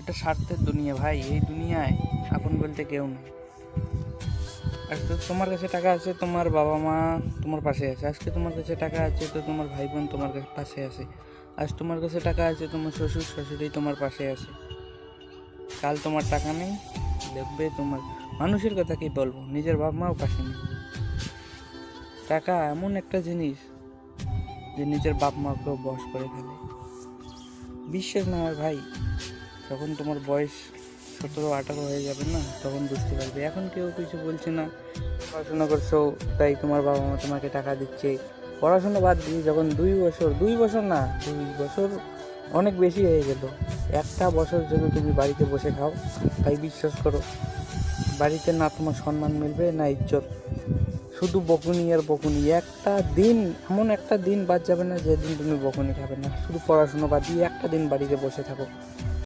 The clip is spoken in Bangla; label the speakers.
Speaker 1: এটা স্বার্থের দুনিয়া ভাই। এই দুনিয়ায় আপন বলতে কেউ নেই। আজকে তোমার কাছে টাকা আছে, তোমার বাবা মা তোমার পাশে আছে। আজকে তোমার কাছে টাকা আছে তো তোমার ভাই বোন তোমার পাশে আছে। আজ তোমার কাছে টাকা আছে, তোমার শ্বশুর শাশুড়ি তোমার পাশে আছে। কাল তোমার টাকা নেই, দেখবে তোমার মানুষের কথা কি বলবো, নিজের বাবা মাও পাশে নেই। টাকা এমন একটা জিনিস যে নিজের বাপ মাকেও বশ করে ফেলে। বিশ্বাস না হয় ভাই, যখন তোমার বয়স 17-18 হয়ে যাবে না, তখন বুঝতে পারবে। এখন কেউ কিছু বলছে না, পড়াশোনা করছো তাই তোমার বাবা মা তোমাকে টাকা দিচ্ছে। পড়াশোনা বাদ দিয়ে যখন 2 বছর না, 2 বছর অনেক বেশি হয়ে গেল, একটা বছর যদি তুমি বাড়িতে বসে খাও, তাই বিশ্বাস করো বাড়িতে না তোমার সম্মান মিলবে না ইজ্জত, শুধু বকুনি আর বকুনি। একটা দিন, এমন একটা দিন বাদ যাবে না যেদিন তুমি বকুনি খাবে না। শুধু পড়াশোনা বাদ দিয়ে একটা দিন বাড়িতে বসে থাকো,